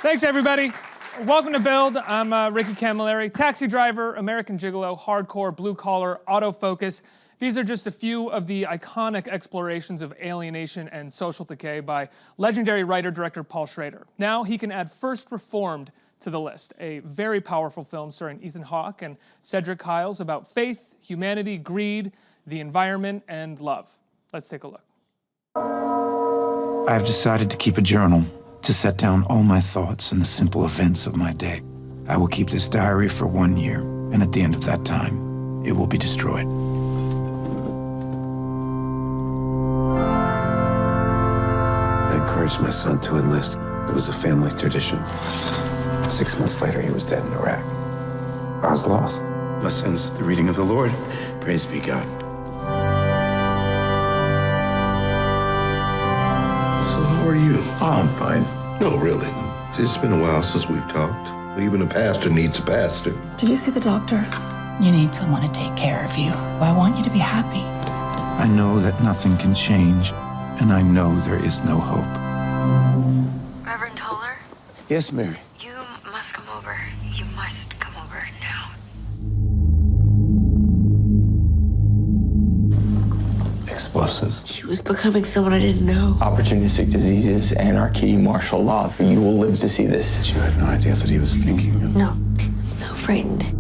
Thanks, everybody. Welcome to Build. I'm Ricky Camilleri, taxi driver, American gigolo, hardcore, blue-collar, autofocus. These are just a few of the iconic explorations of alienation and social decay by legendary writer-director Paul Schrader. Now he can add First Reformed to the list, a very powerful film starring Ethan Hawke and Cedric about faith, humanity, greed, the environment, and love. Let's take a look. I've decided to keep a journal, to set down all my thoughts and the simple events of my day. I will keep this diary for 1 year, and at the end of that time, it will be destroyed. I encouraged my son to enlist. It was a family tradition. 6 months later, he was dead in Iraq. I was lost. My son's the reading of the Lord. Praise be God. So how are you? Oh, I'm fine. No, really. It's been a while since we've talked. Even a pastor needs a pastor. Did you see the doctor? You need someone to take care of you. I want you to be happy. I know that nothing can change, and I know there is no hope. Reverend Toller? Yes, Mary. You must come over. You must come over now. Explosives. She was becoming someone I didn't know. Opportunistic diseases, anarchy, martial law. You will live to see this. You had no idea that he was thinking of... No. I'm so frightened.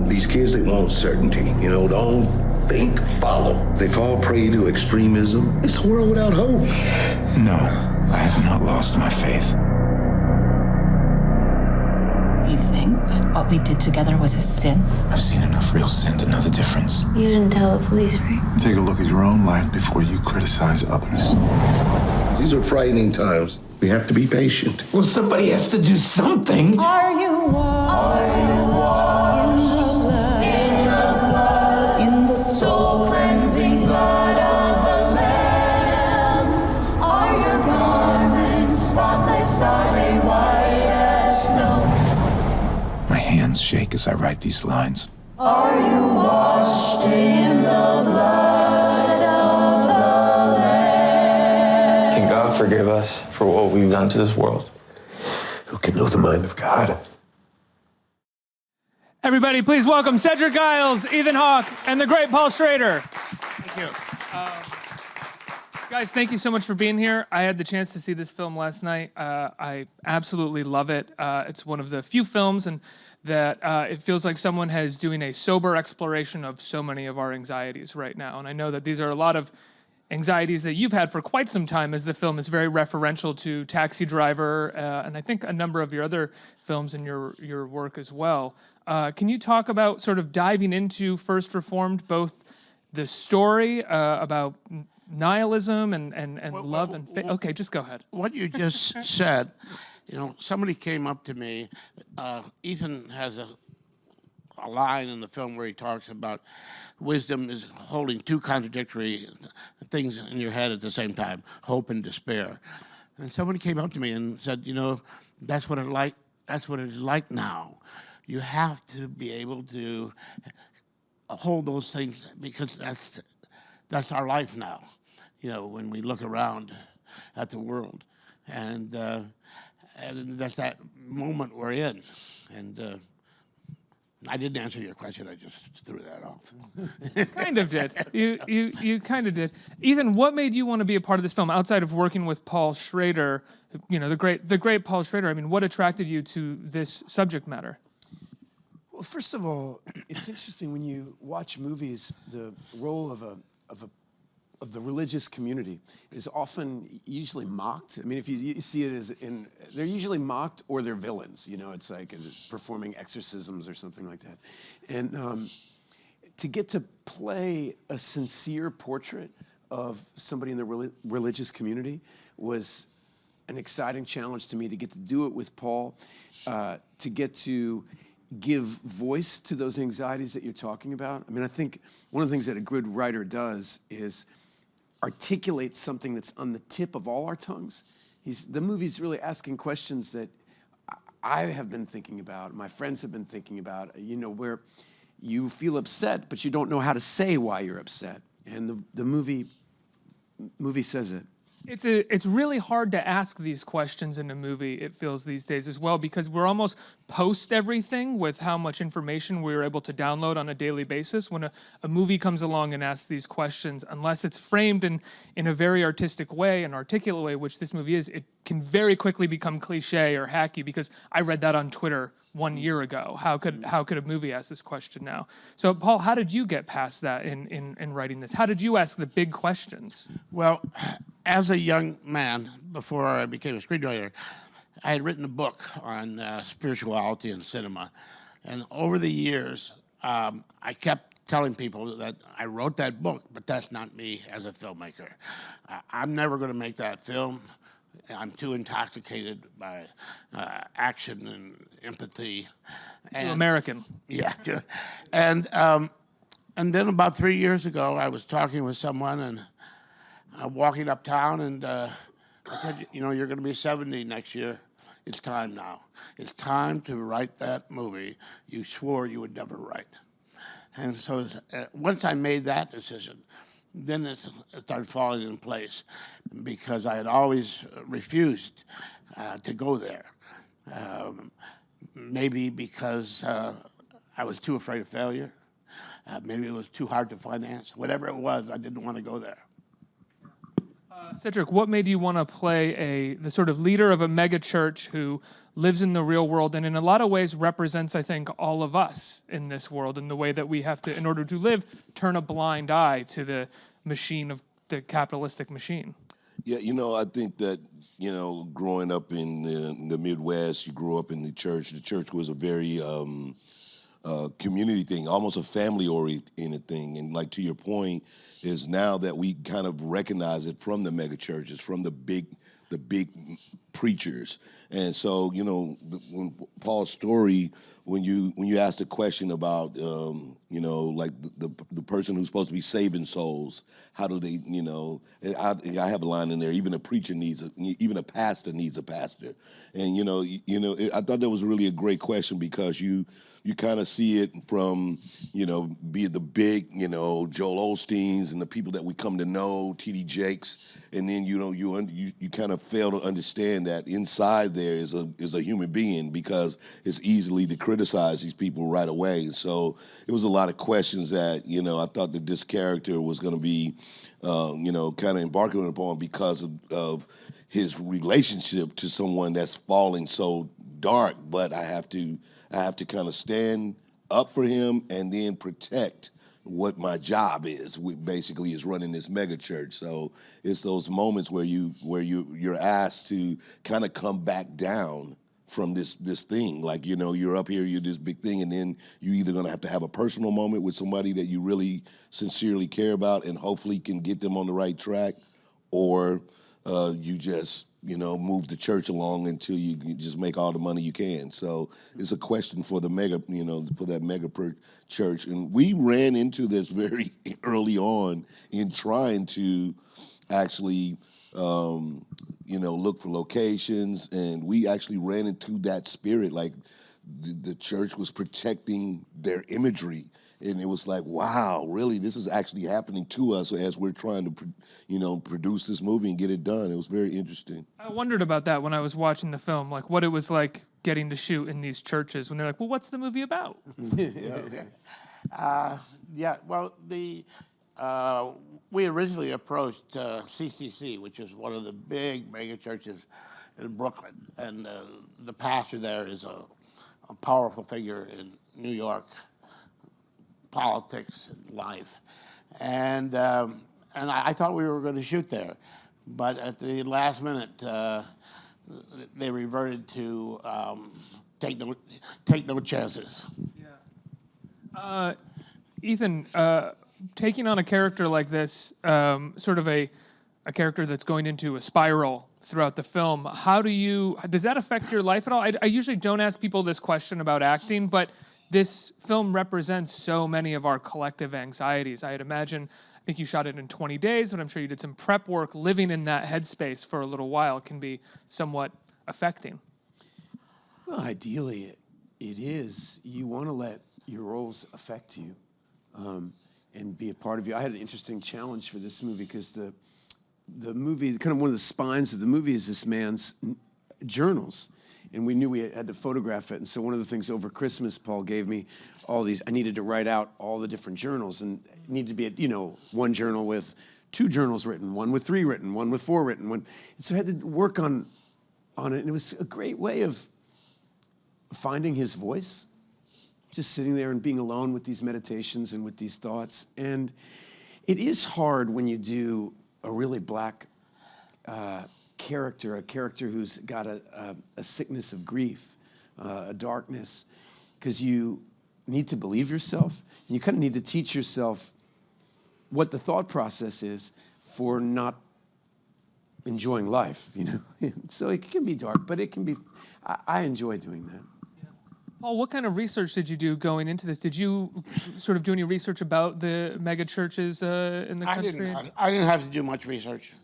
These kids, they want certainty. You know, don't think, follow. They fall prey to extremism. It's a world without hope. No, I have not lost my faith. You think that what we did together was a sin? I've seen enough real sin to know the difference. You didn't tell the police, right? Take a look at your own life before you criticize others. These are frightening times. We have to be patient. Well, somebody has to do something. Are you washed in the blood, in the soul cleansing blood of the Lamb? Are your garments spotless? Are they white as snow? My hands shake as I write these lines. Are you washed in the blood of the Lamb? Can God forgive us for what we've done to this world? Who can know the mind of God? Everybody, please welcome Cedric, Ethan Hawke, and the great Paul Schrader. Thank you. Guys, thank you so much for being here. I had the chance to see this film last night. I absolutely love it. It's one of the few films and that it feels like someone has doing a sober exploration of so many of our anxieties right now. And I know that these are a lot of anxieties that you've had for quite some time, as the film is very referential to Taxi Driver, and I think a number of your other films and your work as well. Can you talk about sort of diving into First Reformed, both the story about nihilism and love and faith? Okay, just go ahead. What you just said, you know, somebody came up to me. Ethan has a line in the film where he talks about wisdom is holding two contradictory things in your head at the same time, hope and despair. And somebody came up to me and said, you know, that's what it's like now. You have to be able to hold those things because that's our life now. You know, when we look around at the world, and that's that moment we're in. And I didn't answer your question. I just threw that off. Kind of did. You kind of did. Ethan, what made you want to be a part of this film outside of working with Paul Schrader? You know, the great Paul Schrader. I mean, what attracted you to this subject matter? Well, first of all, it's interesting when you watch movies. The role of the religious community is often usually mocked. I mean, if you see it as they're usually mocked or they're villains. You know, it's like performing exorcisms or something like that. And to get to play a sincere portrait of somebody in the religious community was an exciting challenge to me, to get to do it with Paul, to get to give voice to those anxieties that you're talking about. I mean, I think one of the things that a good writer does is articulate something that's on the tip of all our tongues. The movie's really asking questions that I have been thinking about, my friends have been thinking about, you know, where you feel upset, but you don't know how to say why you're upset. And the movie says it. It's really hard to ask these questions in a movie, it feels these days as well, because we're almost post everything with how much information we're able to download on a daily basis. When a movie comes along and asks these questions, unless it's framed in a very artistic way, an articulate way, which this movie is, it can very quickly become cliche or hacky, because I read that on Twitter 1 year ago. How could a movie ask this question now? So Paul, how did you get past that in writing this? How did you ask the big questions? Well, as a young man, before I became a screenwriter, I had written a book on spirituality and cinema. And over the years, I kept telling people that I wrote that book, but that's not me as a filmmaker. I'm never going to make that film. I'm too intoxicated by action and empathy. And, Too American. Yeah. And then about 3 years ago, I was talking with someone and walking uptown, and I said, you know, you're going to be 70 next year. It's time now. It's time to write that movie you swore you would never write. And so once I made that decision, then it started falling in place, because I had always refused to go there. Maybe because I was too afraid of failure. Maybe it was too hard to finance. Whatever it was, I didn't want to go there. Cedric, what made you want to play the sort of leader of a mega church who lives in the real world and in a lot of ways represents, I think, all of us in this world, in the way that we have to, in order to live, turn a blind eye to the machine of the capitalistic machine? Yeah, you know, I think that, you know, growing up in the Midwest, you grew up in the church. The church was a very community thing, almost a family-oriented thing. And like, to your point, is now that we kind of recognize it from the mega churches, from the big preachers. And so, you know, when Paul's story, when you asked the question about, you know, like the person who's supposed to be saving souls, how do they, you know, I have a line in there, even a pastor needs a pastor. And, you know, I thought that was really a great question, because you kind of see it from, you know, be it the big, you know, Joel Osteens and the people that we come to know, T.D. Jakes, and then, you know, you kind of fail to understand that inside there is a human being, because it's easily to criticize these people right away. So it was a lot of questions that, you know, I thought that this character was going to be, you know, kind of embarking upon, because of his relationship to someone that's falling so dark. But I have to kind of stand up for him and then protect what my job is, basically, is running this mega church. So it's those moments where you're asked to kind of come back down from this thing. Like, you know, you're up here, you're this big thing, and then you're either going to have a personal moment with somebody that you really sincerely care about and hopefully can get them on the right track, or you just, you know, move the church along until you just make all the money you can. So it's a question for the mega, you know, for that mega church. And we ran into this very early on in trying to actually, you know, look for locations. And we actually ran into that spirit, like the church was protecting their imagery. And it was like, wow, really, this is actually happening to us as we're trying to, you know, produce this movie and get it done. It was very interesting. I wondered about that when I was watching the film, like what it was like getting to shoot in these churches when they're like, well, what's the movie about? Yeah, well, we originally approached CCC, which is one of the big mega churches in Brooklyn. And the pastor there is a powerful figure in New York politics and life, and I thought we were going to shoot there, but at the last minute they reverted to take no chances. Yeah. Ethan, taking on a character like this, sort of a character that's going into a spiral throughout the film, does that affect your life at all? I usually don't ask people this question about acting, but this film represents so many of our collective anxieties. I'd imagine, I think you shot it in 20 days, but I'm sure you did some prep work. Living in that headspace for a little while can be somewhat affecting. Well, ideally, it is. You want to let your roles affect you and be a part of you. I had an interesting challenge for this movie, because the movie, kind of one of the spines of the movie is this man's journals. And we knew we had to photograph it. And so one of the things over Christmas, Paul gave me all these, I needed to write out all the different journals, and it needed to be, one journal with 2 journals written, one with 3 written, one with 4 written. And so I had to work on it. And it was a great way of finding his voice, just sitting there and being alone with these meditations and with these thoughts. And it is hard when you do a really black character, a character who's got a sickness of grief, a darkness, because you need to believe yourself, and you kind of need to teach yourself what the thought process is for not enjoying life, So it can be dark, but it can be, I enjoy doing that. Paul, what kind of research did you do going into this? Did you sort of do any research about the mega churches in the country? I didn't have to do much research.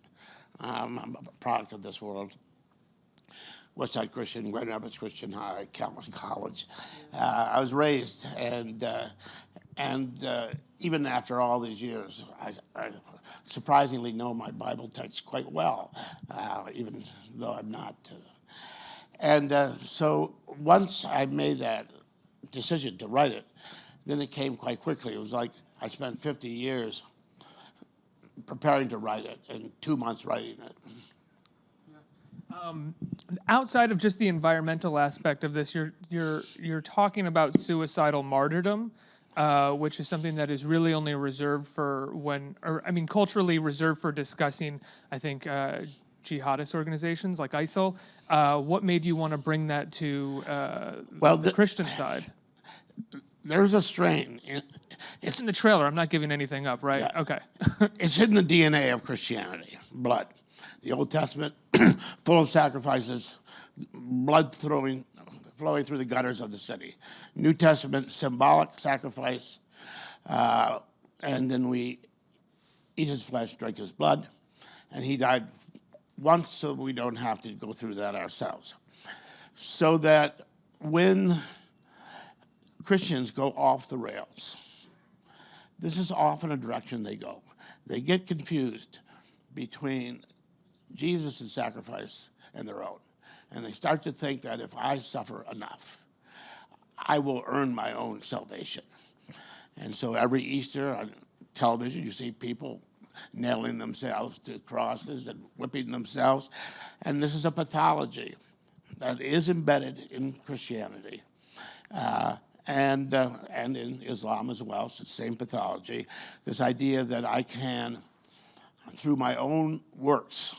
I'm a product of this world. Westside Christian, Grand Rapids Christian High, Calvin College. I was raised, and even after all these years, I surprisingly know my Bible text quite well, even though I'm not. So once I made that decision to write it, then it came quite quickly. It was like I spent 50 years preparing to write it and 2 months writing it. Outside of just the environmental aspect of this, you're talking about suicidal martyrdom, which is something that is really only reserved for culturally reserved for discussing, I think, jihadist organizations like ISIL. What made you want to bring that to the Christian side? There's a strain. It's in the trailer. I'm not giving anything up, right? Yeah. Okay. It's in the DNA of Christianity, blood. The Old Testament, full of sacrifices, blood flowing through the gutters of the city. New Testament, symbolic sacrifice, and then we eat his flesh, drink his blood, and he died once so we don't have to go through that ourselves. So that when Christians go off the rails, this is often a direction they go. They get confused between Jesus' sacrifice and their own. And they start to think that if I suffer enough, I will earn my own salvation. And so every Easter on television, you see people nailing themselves to crosses and whipping themselves. And this is a pathology that is embedded in Christianity. And in Islam as well, it's the same pathology. This idea that I can, through my own works,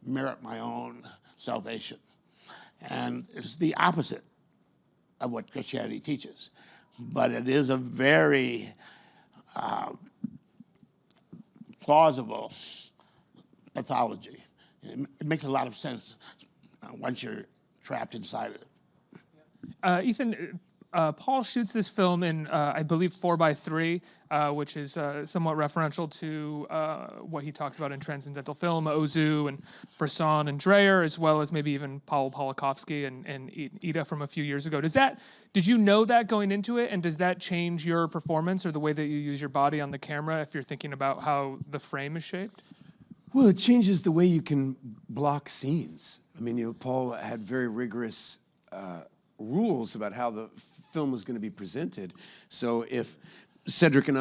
merit my own salvation. And it's the opposite of what Christianity teaches. But it is a very plausible pathology. It makes a lot of sense once you're trapped inside of it. Ethan, Paul shoots this film in, I believe, 4:3, which is somewhat referential to what he talks about in transcendental film, Ozu and Bresson and Dreyer, as well as maybe even Paul Polakovsky and Ida from a few years ago. Did you know that going into it, and does that change your performance or the way that you use your body on the camera if you're thinking about how the frame is shaped? Well, it changes the way you can block scenes. I mean, Paul had very rigorous rules about how the film was going to be presented. So if Cedric and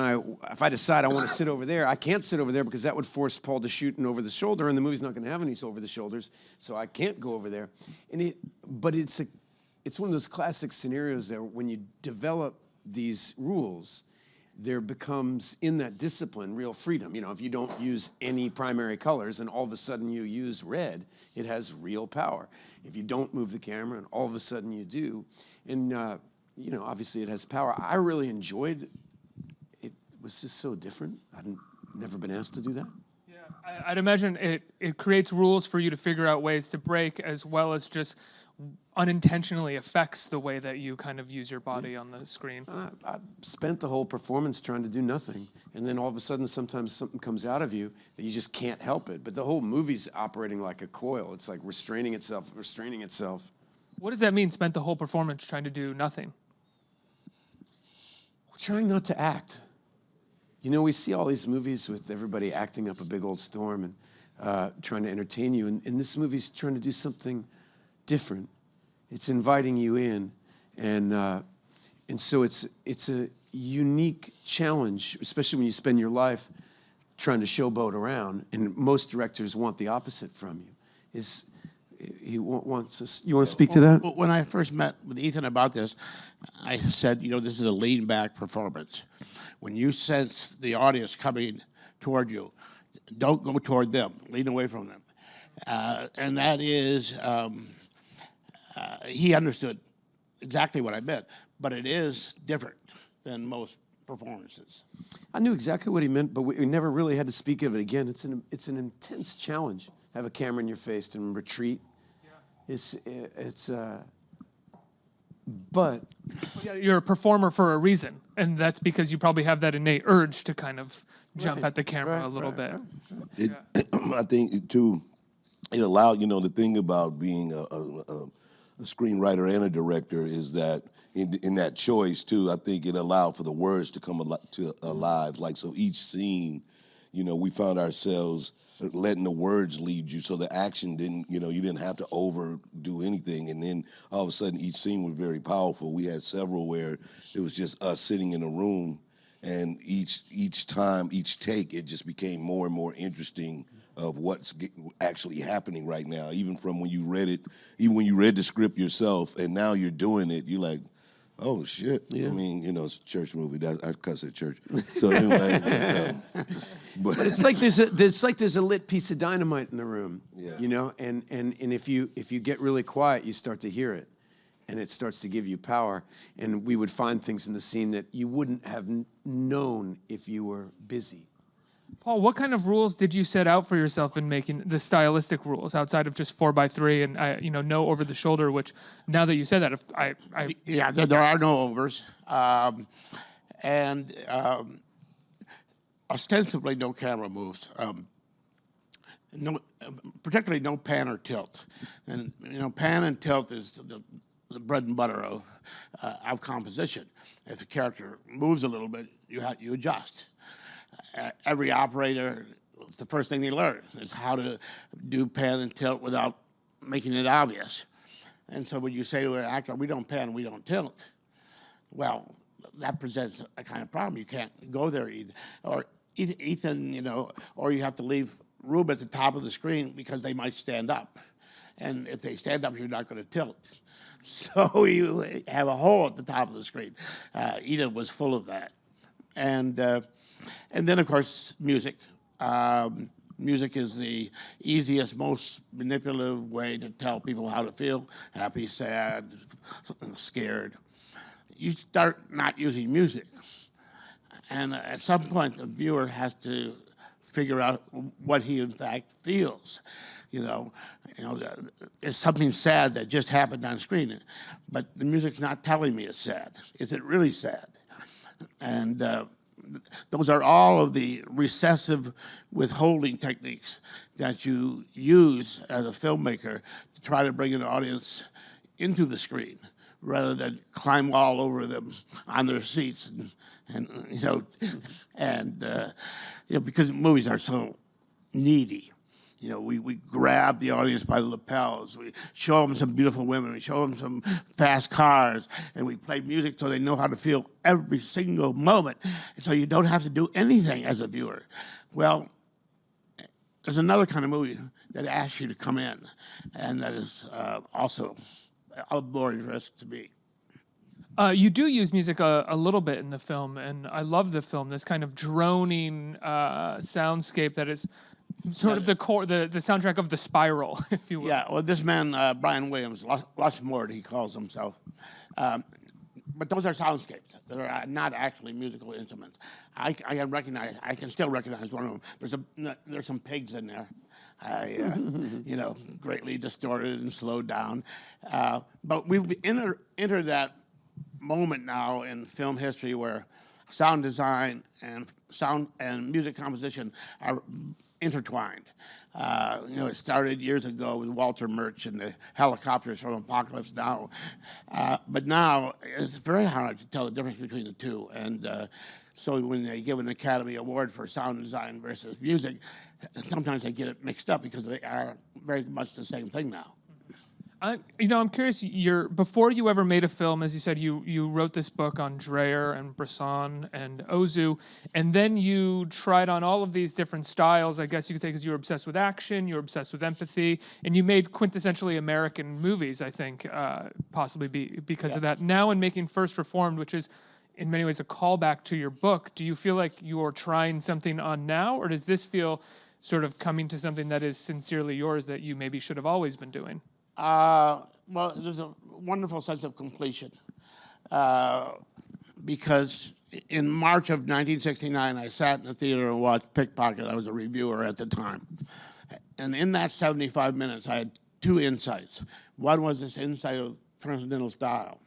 if I decide I want to sit over there, I can't sit over there because that would force Paul to shoot an over the shoulder, and the movie's not going to have any over the shoulders, so I can't go over there. But it's one of those classic scenarios that when you develop these rules, there becomes, in that discipline, real freedom. If you don't use any primary colors and all of a sudden you use red, it has real power. If you don't move the camera and all of a sudden you do, and obviously it has power. I really enjoyed it. It was just so different. I'd never been asked to do that. Yeah, I'd imagine it creates rules for you to figure out ways to break, as well as just unintentionally affects the way that you kind of use your body on the screen. I spent the whole performance trying to do nothing, and then all of a sudden sometimes something comes out of you that you just can't help it. But the whole movie's operating like a coil. It's like restraining itself. What does that mean, spent the whole performance trying to do nothing? Trying not to act. We see all these movies with everybody acting up a big old storm, and trying to entertain you. And this movie's trying to do something different. It's inviting you in, and so it's a unique challenge, especially when you spend your life trying to showboat around. And most directors want the opposite from you. He wants us. You want to speak to that? When I first met with Ethan about this, I said, this is a lean-back performance. When you sense the audience coming toward you, don't go toward them. Lean away from them. And that is, he understood exactly what I meant, but it is different than most performances. I knew exactly what he meant, but we never really had to speak of it again. It's an intense challenge. Have a camera in your face and retreat. But yeah, you're a performer for a reason, and that's because you probably have that innate urge to kind of jump at the camera a little bit. I think too, it allowed, the thing about being a screenwriter and a director is that in that choice too, I think it allowed for the words to come alive. Like, so each scene, we found ourselves letting the words lead you, so the action didn't, you didn't have to overdo anything. And then all of a sudden, each scene was very powerful. We had several where it was just us sitting in a room, and each time, each take, it just became more and more interesting of what's actually happening right now. Even from when you read it, even when you read the script yourself, and now you're doing it, you're like, oh shit! Yeah. I mean, it's a church movie. I cuss at church. So anyway, but it's like there's a lit piece of dynamite in the room. Yeah. And if you get really quiet, you start to hear it, and it starts to give you power. And we would find things in the scene that you wouldn't have known if you were busy. Paul, what kind of rules did you set out for yourself in making the stylistic rules outside of just 4x3 and no over the shoulder? Which, now that you said that, yeah, there are no overs, and ostensibly no camera moves. Particularly no pan or tilt, and pan and tilt is the bread and butter of composition. If the character moves a little bit, you adjust. Every operator, the first thing they learn is how to do pan and tilt without making it obvious. And so when you say to an actor, we don't pan, we don't tilt, well, that presents a kind of problem. You can't go there either. Or Ethan, or you have to leave room at the top of the screen because they might stand up. And if they stand up, you're not going to tilt. So you have a hole at the top of the screen. Ethan was full of that. And then, of course, music. Music is the easiest, most manipulative way to tell people how to feel: happy, sad, scared. You start not using music, and at some point, the viewer has to figure out what he in fact feels. There's something sad that just happened on screen, but the music's not telling me it's sad. Is it really sad? And those are all of the recessive withholding techniques that you use as a filmmaker to try to bring an audience into the screen, rather than climb all over them on their seats, because movies are so needy. We grab the audience by the lapels. We show them some beautiful women. We show them some fast cars. And we play music so they know how to feel every single moment. And so you don't have to do anything as a viewer. Well, there's another kind of movie that asks you to come in, and that is also of more interest to me. You do use music a little bit in the film, and I love the film. This kind of droning soundscape that is sort of the core, the soundtrack of The Spiral, if you will. Yeah, well, this man, Brian Williams, Lushmore, he calls himself. But those are soundscapes. They're not actually musical instruments. I can still recognize one of them. There's some pigs in there, greatly distorted and slowed down. But we've entered that moment now in film history where sound design and sound and music composition are intertwined. It started years ago with Walter Murch and the helicopters from Apocalypse Now. But now it's very hard to tell the difference between the two. And So when they give an Academy Award for sound design versus music, sometimes they get it mixed up because they are very much the same thing now. I'm curious. Before you ever made a film, as you said, you wrote this book on Dreyer and Bresson and Ozu, and then you tried on all of these different styles. I guess you could say because you were obsessed with action, you were obsessed with empathy, and you made quintessentially American movies. I think possibly because of that. Now, in making First Reformed, which is in many ways a callback to your book, do you feel like you're trying something on now, or does this feel sort of coming to something that is sincerely yours that you maybe should have always been doing? Well, there's a wonderful sense of completion because in March of 1969, I sat in the theater and watched Pickpocket. I was a reviewer at the time. And in that 75 minutes, I had two insights. One was this insight of transcendental style,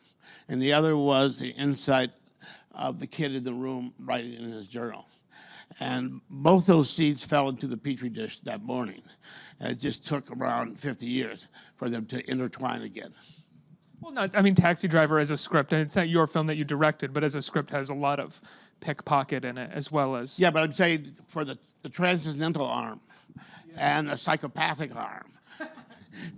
and the other was the insight of the kid in the room writing in his journal. And both those seeds fell into the petri dish that morning. And it just took around 50 years for them to intertwine again. Well, Taxi Driver as a script, and it's not your film that you directed, but as a script has a lot of pickpocket in it as well as... Yeah, but I'm saying for the transcendental arm and the psychopathic arm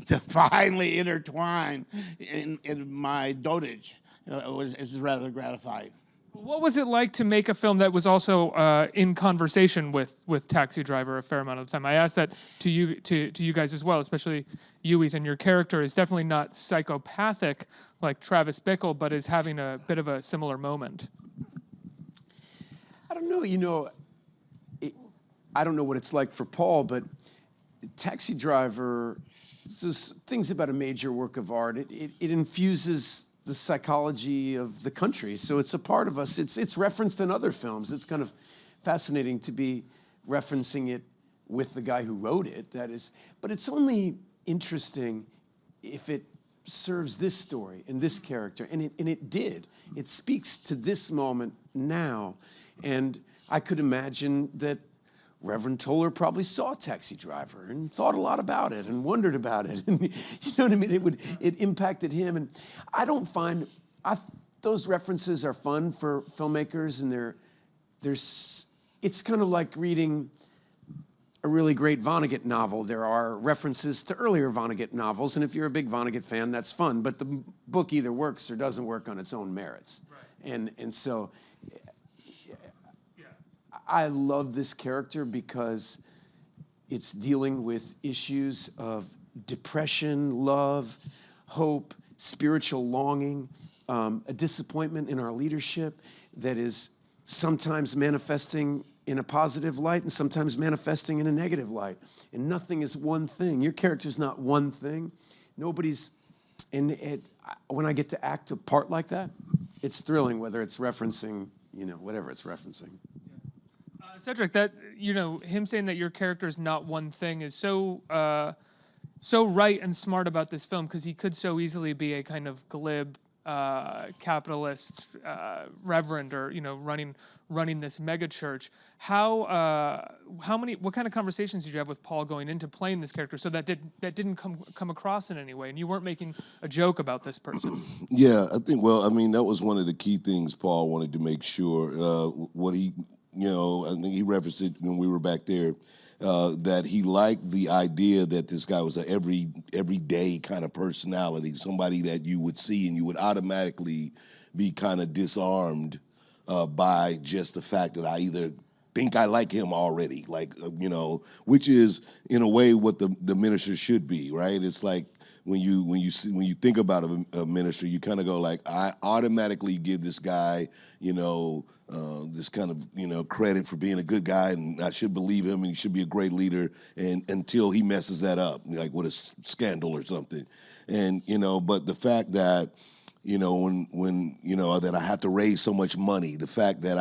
to finally intertwine in my dotage is rather gratifying. What was it like to make a film that was also in conversation with Taxi Driver a fair amount of the time? I asked that to you guys as well, especially you, Ethan. Your character is definitely not psychopathic like Travis Bickle, but is having a bit of a similar moment. I don't know. I don't know what it's like for Paul, but Taxi Driver, things about a major work of art. It infuses the psychology of the country, so it's a part of us. It's referenced in other films. It's kind of fascinating to be referencing it with the guy who wrote it. That is, but it's only interesting if it serves this story and this character, and it did. It speaks to this moment now, and I could imagine that Reverend Toller probably saw Taxi Driver and thought a lot about it and wondered about it. And you know what I mean? It impacted him. And I don't find those references are fun for filmmakers, and it's kind of like reading a really great Vonnegut novel. There are references to earlier Vonnegut novels, and if you're a big Vonnegut fan, that's fun. But the book either works or doesn't work on its own merits. Right. And so I love this character because it's dealing with issues of depression, love, hope, spiritual longing, a disappointment in our leadership that is sometimes manifesting in a positive light and sometimes manifesting in a negative light. And nothing is one thing. Your character's not one thing. When I get to act a part like that, it's thrilling, whether it's referencing, whatever it's referencing. Cedric, that him saying that your character is not one thing is so right and smart about this film, because he could so easily be a kind of glib capitalist reverend, or running this mega church. What kind of conversations did you have with Paul going into playing this character so that didn't come across in any way, and you weren't making a joke about this person? Yeah, I think. Well, that was one of the key things Paul wanted to make sure. What he. I think he referenced it when we were back there, that he liked the idea that this guy was an everyday kind of personality, somebody that you would see and you would automatically be kind of disarmed by just the fact that I either think I like him already, which is in a way what the minister should be, right? It's like when you think about a minister, you kind of go like, I automatically give this guy, this kind of, credit for being a good guy, and I should believe him, and he should be a great leader, and until he messes that up, like with a scandal or something, and but the fact that. When that I have to raise so much money, the fact that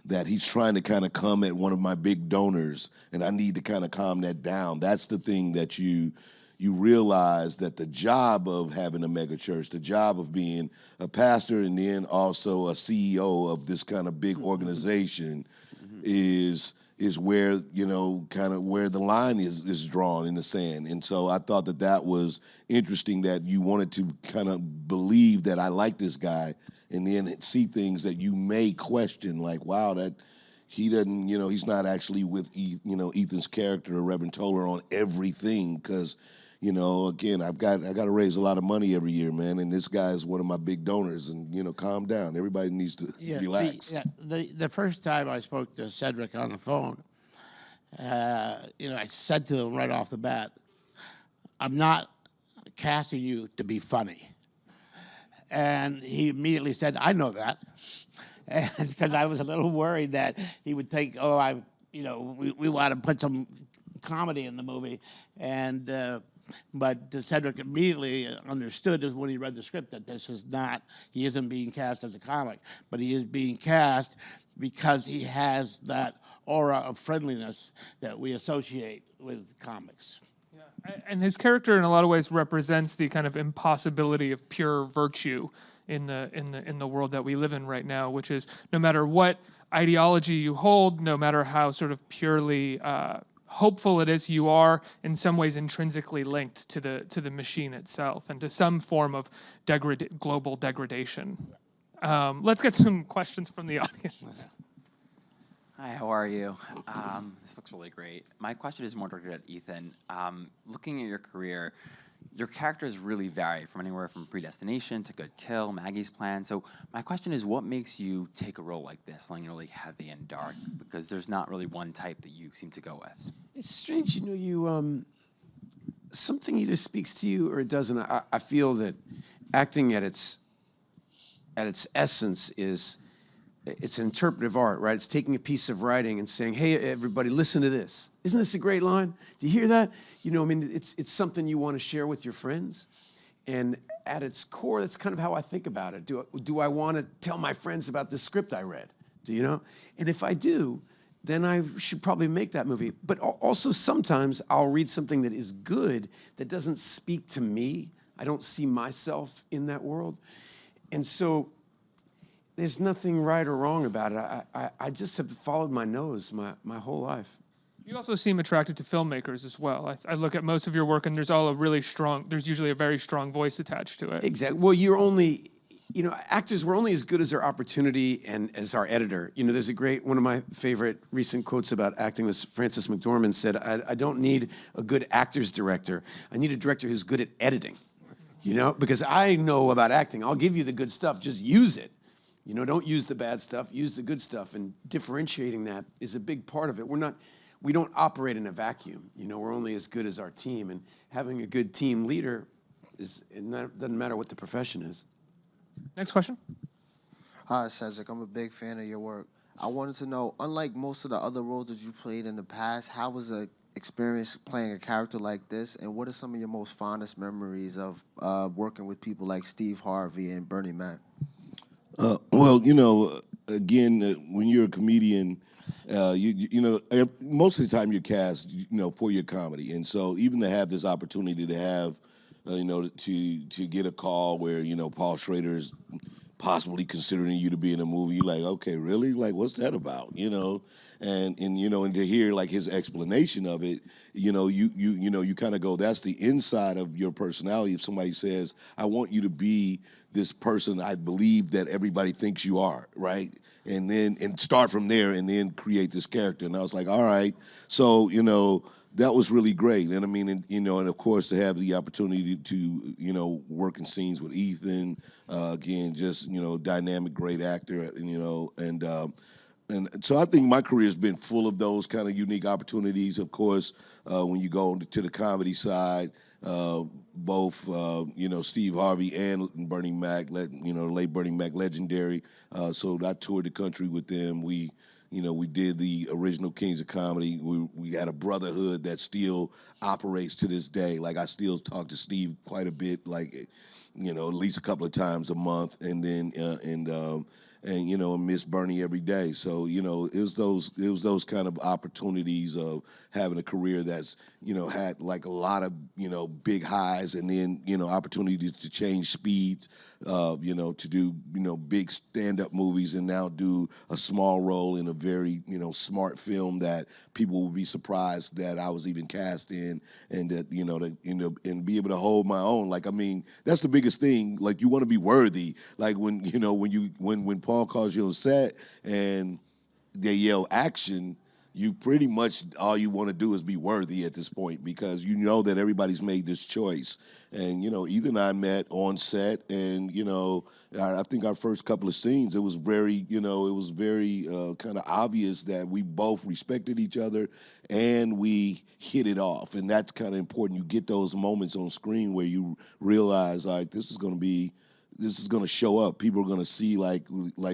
that he's trying to kind of come at one of my big donors, and I need to kind of calm that down. That's the thing that you realize, that the job of having a mega church, the job of being a pastor and then also a CEO of this kind of big organization is is where, you know, kind of where the line is drawn in the sand. And so I thought that was interesting, that you wanted to kind of believe that I like this guy, and then see things that you may question, like, wow, that he doesn't, you know, he's not actually with Ethan's character or Reverend Toller on everything, because, you know, again, I got to raise a lot of money every year, man, and this guy is one of my big donors, and, you know, calm down. Everybody needs to relax. The first time I spoke to Cedric on the phone, you know, I said to him right off the bat, I'm not casting you to be funny. And he immediately said, I know that. And because I was a little worried that he would think, oh, we want to put some comedy in the movie. And but Cedric immediately understood when he read the script that this is not, he isn't being cast as a comic, but he is being cast because he has that aura of friendliness that we associate with comics. And his character, in a lot of ways, represents the kind of impossibility of pure virtue in the world that we live in right now, which is, no matter what ideology you hold, no matter how sort of purely hopeful it is, you are in some ways intrinsically linked to the machine itself and to some form of global degradation. Let's get some questions from the audience. Hi, how are you? This looks really great. My question is more directed at Ethan. Looking at your career, your characters really vary from anywhere from Predestination to Good Kill, Maggie's Plan. So my question is, what makes you take a role like this, something really heavy and dark? Because there's not really one type that you seem to go with. It's strange, you know, you something either speaks to you or it doesn't. I feel that acting at its essence is, it's interpretive art, right? It's taking a piece of writing and saying, hey, everybody, listen to this. Isn't this a great line? Do you hear that? You know, I mean, it's something you want to share with your friends. And at its core, that's kind of how I think about it. Do I want to tell my friends about this script I read? Do you know? And if I do, then I should probably make that movie. But also sometimes I'll read something that is good that doesn't speak to me. I don't see myself in that world. And so there's nothing right or wrong about it. I just have followed my nose my whole life. You also seem attracted to filmmakers as well. I look at most of your work, and there's usually a very strong voice attached to it. Exactly. Well, actors, we're only as good as our opportunity and as our editor. You know, there's one of my favorite recent quotes about acting was Frances McDormand said, I don't need a good actor's director. I need a director who's good at editing, you know, because I know about acting. I'll give you the good stuff, just use it. You know, don't use the bad stuff, use the good stuff, and differentiating that is a big part of it. We don't operate in a vacuum. You know, we're only as good as our team, and having a good team leader doesn't matter what the profession is. Next question. Hi, Cedric. I'm a big fan of your work. I wanted to know, unlike most of the other roles that you played in the past, how was the experience playing a character like this, and what are some of your most fondest memories of working with people like Steve Harvey and Bernie Mac? Well, you know, again, when you're a comedian, you know, most of the time you're cast, you know, for your comedy. And so even to have this opportunity to have, you know, to get a call where, you know, Paul Schrader is possibly considering you to be in a movie, you're like, okay, really? Like, what's that about? You know, and you know, and to hear like his explanation of it, you know, you kind of go, that's the inside of your personality. If somebody says, I want you to be this person I believe that everybody thinks you are, right? And start from there and then create this character. And I was like, all right. So, you know, that was really great. And I mean, you know, and of course to have the opportunity to, you know, work in scenes with Ethan, again, just, you know, dynamic, great actor, and, you know, and so I think my career has been full of those kind of unique opportunities. Of course, when you go to the comedy side, both, you know, Steve Harvey and Bernie Mac, you know, late Bernie Mac, legendary. So I toured the country with them. We did the original Kings of Comedy. We had a brotherhood that still operates to this day. Like, I still talk to Steve quite a bit, like, you know, at least a couple of times a month. And then, and miss Bernie every day. So it was those kind of opportunities of having a career that's had like a lot of big highs, and then opportunities to change speeds, to do big stand-up movies, and now do a small role in a very smart film that people will be surprised that I was even cast in, and that and be able to hold my own. Like, I mean, that's the biggest thing. Like, you want to be worthy. Like when when Paul calls you on set and they yell action, you pretty much all you want to do is be worthy at this point, because you know that everybody's made this choice. And Ethan and I met on set, and I think our first couple of scenes, it was very kind of obvious that we both respected each other and we hit it off. And that's kind of important. You get those moments on screen where you realize, like, this is going to show up. People are going to see like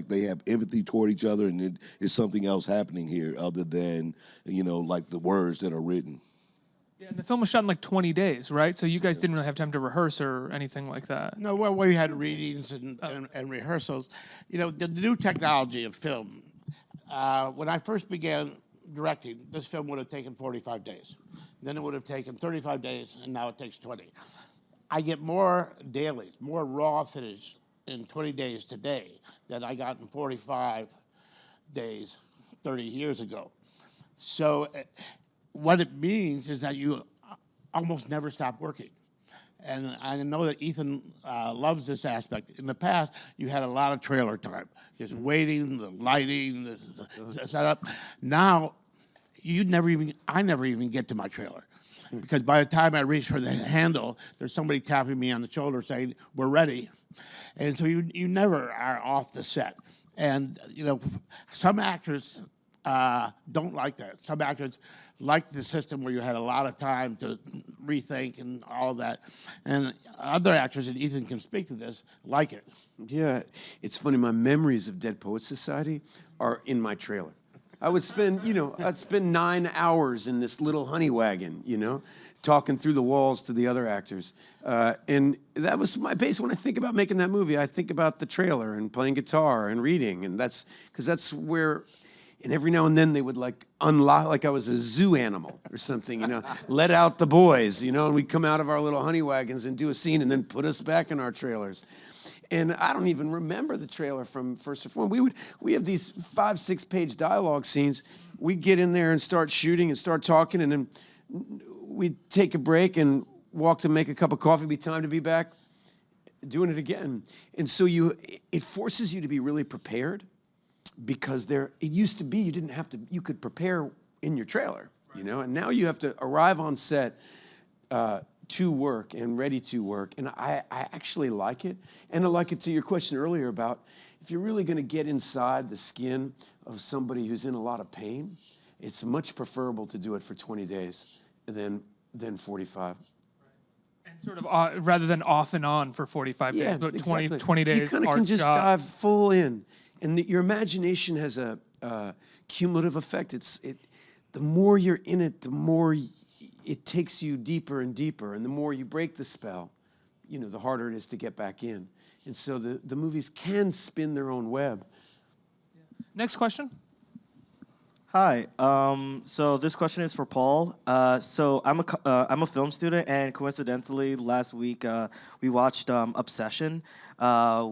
they have empathy toward each other, and it's something else happening here other than like the words that are written. Yeah, and the film was shot in like 20 days, right? So you guys didn't really have time to rehearse or anything like that. No, well, we had readings and rehearsals. The new technology of film. When I first began directing, this film would have taken 45 days. Then it would have taken 35 days, and now it takes 20. I get more dailies, more raw footage in 20 days today than I got in 45 days 30 years ago. So what it means is that you almost never stop working. And I know that Ethan loves this aspect. In the past, you had a lot of trailer time, just waiting, the lighting, the setup. Now, I never even get to my trailer. Because by the time I reach for the handle, there's somebody tapping me on the shoulder saying, "We're ready." And so you never are off the set. And, some actors don't like that. Some actors like the system where you had a lot of time to rethink and all of that. And other actors, and Ethan can speak to this, like it. Yeah, it's funny. My memories of Dead Poets Society are in my trailer. I would spend, I'd spend 9 hours in this little honey wagon, talking through the walls to the other actors. And that was my base. When I think about making that movie, I think about the trailer and playing guitar and reading. And that's where, and every now and then they would like unlock, like I was a zoo animal or something, let out the boys, and we'd come out of our little honey wagons and do a scene and then put us back in our trailers. And I don't even remember the trailer from First Reformed. We have these 5-6 page dialogue scenes. We'd get in there and start shooting and start talking, and then we'd take a break and walk to make a cup of coffee. It'd be time to be back doing it again. And so it forces you to be really prepared, because it used to be you could prepare in your trailer, and now you have to arrive on set to work and ready to work. And I actually like it. And I like it to your question earlier about if you're really going to get inside the skin of somebody who's in a lot of pain, it's much preferable to do it for 20 days than 45. And sort of rather than off and on for 45 days, but exactly. 20 days. You kind of can just dive full in. And your imagination has a cumulative effect. The more you're in it, the more it takes you deeper and deeper, and the more you break the spell, the harder it is to get back in. And so the movies can spin their own web. Next question. Hi. So this question is for Paul. So I'm a film student, and coincidentally, last week we watched Obsession,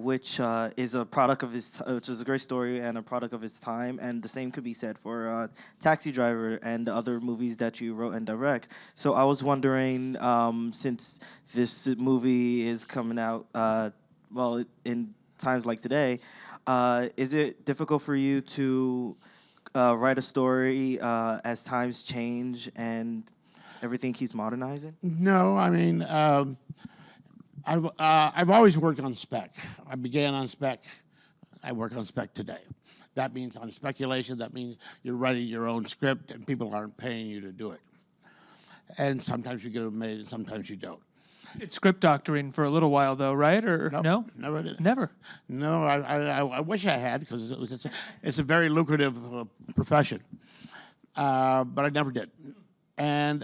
which is a product of which is a great story and a product of its time. And the same could be said for Taxi Driver and the other movies that you wrote and direct. So I was wondering, since this movie is coming out, in times like today, is it difficult for you to write a story as times change and everything keeps modernizing? No, I mean, I've always worked on spec. I began on spec. I work on spec today. That means on speculation. That means you're writing your own script and people aren't paying you to do it. And sometimes you get it made and sometimes you don't. It's script doctoring for a little while, though, right? Or no? Never did. Never. No, I wish I had, because it's a very lucrative profession, but I never did. And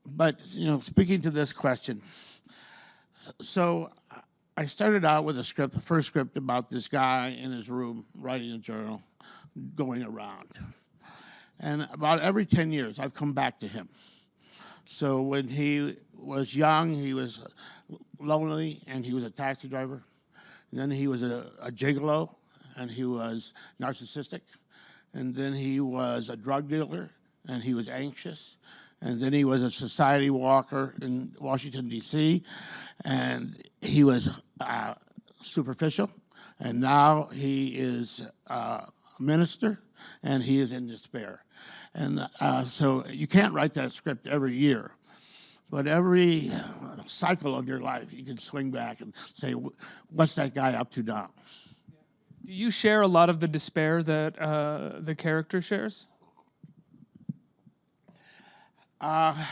but speaking to this question, so I started out with a script, the first script about this guy in his room writing a journal, going around. And about every 10 years, I've come back to him. So when he was young, he was lonely, and he was a taxi driver. And then he was a gigolo, and he was narcissistic. And then he was a drug dealer, and he was anxious. And then he was a society walker in Washington, D.C., and he was superficial. And now he is a minister, and he is in despair. And so you can't write that script every year. But every cycle of your life, you can swing back and say, what's that guy up to now? Do you share a lot of the despair that the character shares? I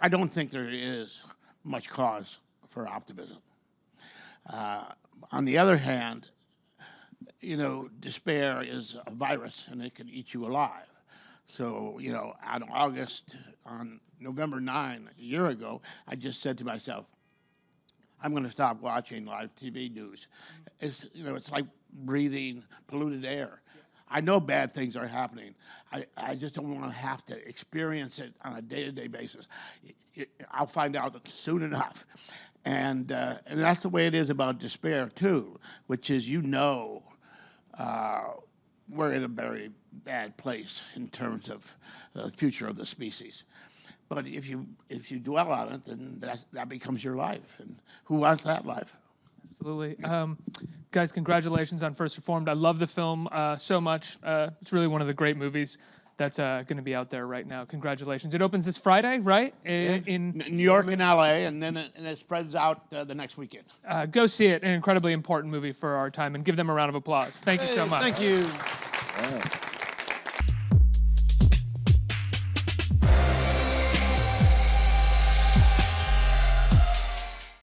don't think there is much cause for optimism. On the other hand, you know, despair is a virus and it can eat you alive. So, you know, on November 9, a year ago, I just said to myself, I'm going to stop watching live TV news. It's, you know, it's like breathing polluted air. I know bad things are happening. I just don't want to have to experience it on a day-to-day basis. I'll find out soon enough. And that's the way it is about despair, too, which is, you know, we're in a very bad place in terms of the future of the species. But if you dwell on it, then that becomes your life. And who wants that life? Absolutely. Guys, congratulations on First Reformed. I love the film so much. It's really one of the great movies that's going to be out there right now. Congratulations. It opens this Friday, right? In New York and L.A., and then it spreads out the next weekend. Go see it. An incredibly important movie for our time, and give them a round of applause. Thank you so much. Thank you. Yeah.